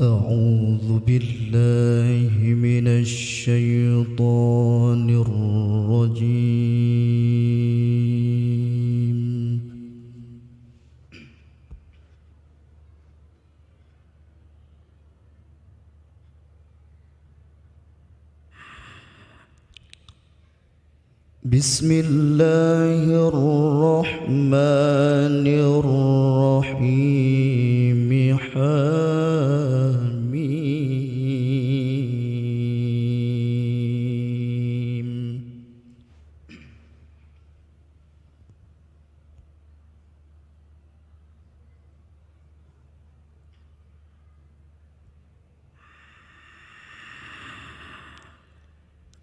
أعوذ بالله من الشيطان الرجيم. بسم الله الرحمن الرحيم. حميم.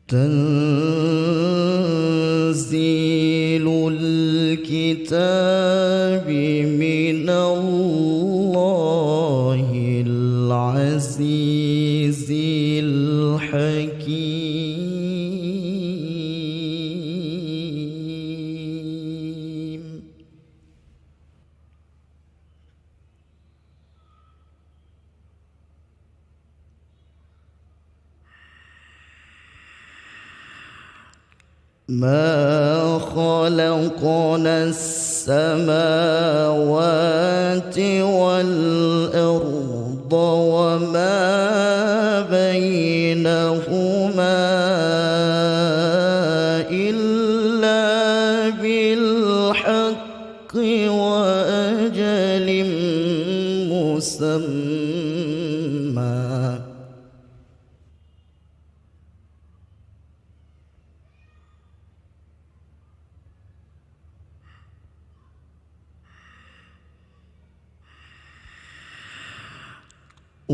تنزيل الكتاب من الله العزيز الحكيم. ما خلقنا السماوات والأرض وما بينهما إلا بالحق وأجل مسمى.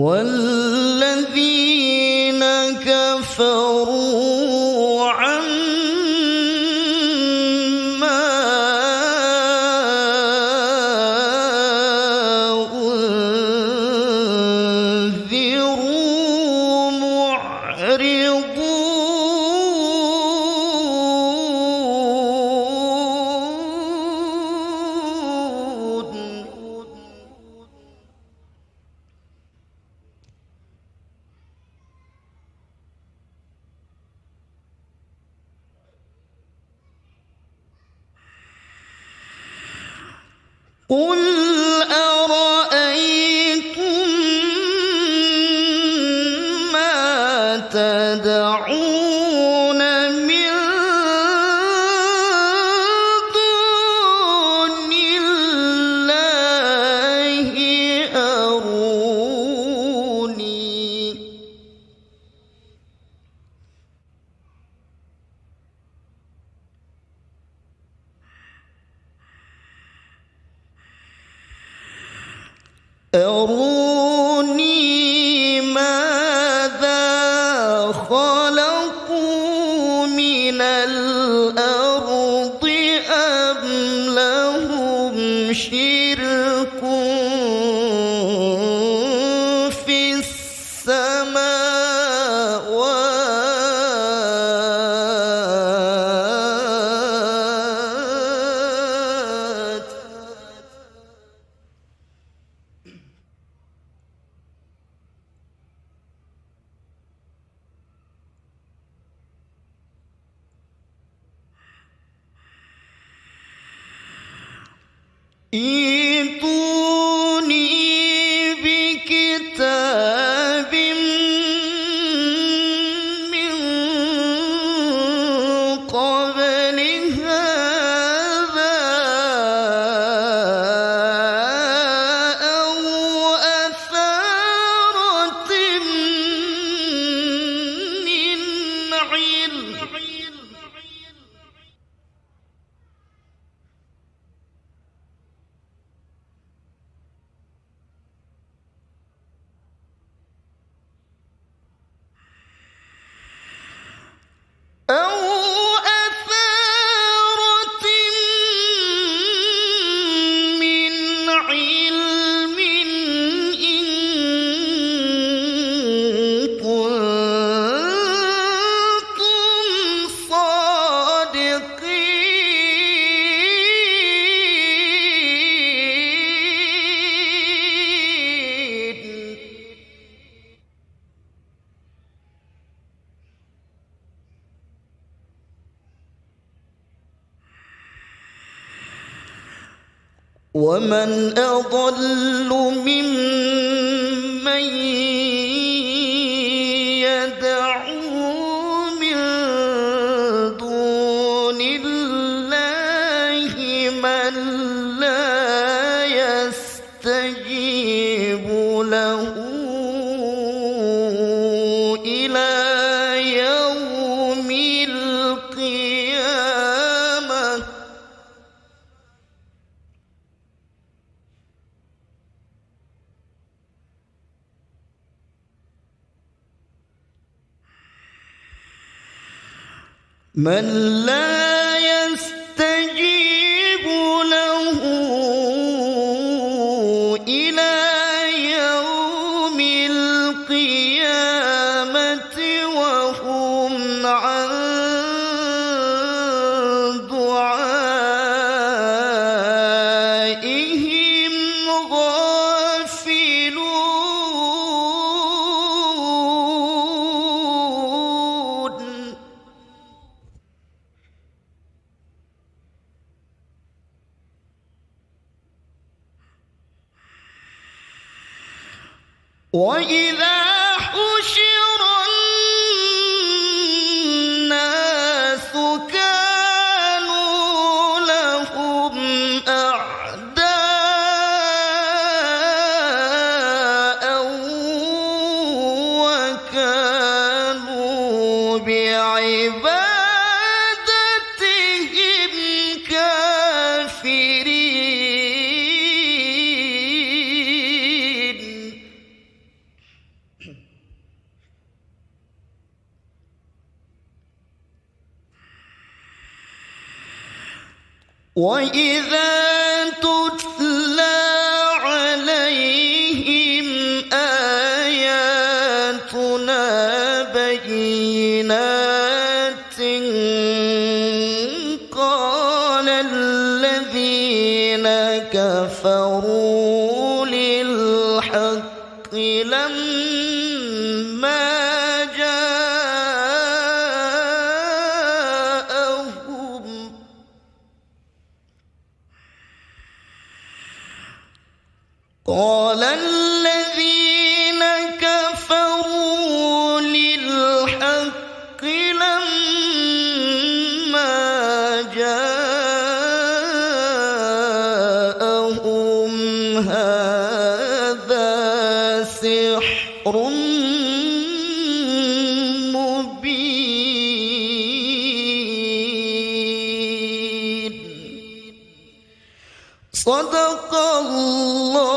والذين كفروا عما أنذروا معرضون. قل أرأيتم ما تدعون من دون الله أروني ماذا خلقوا من الأرض أم لهم شرك في السماوات. ائتوني بكتاب من قبل هذا أو أثارة من علم ومن أضل ممن يدعو من دون الله من لا يستجيب له إلى يوم القيامة من لا يستجيب له إلى يوم القيامة وهم عن دعائهم غافلون وإذا حشر الناس كانوا لهم أعداء وكانوا بعبادتهم كافرين وإذا تتلى عليهم آياتنا بينات قال الذين كفروا للحق لما جاءهم قال الذين كفروا للحق لما جاءهم هذا سحر مبين صدق الله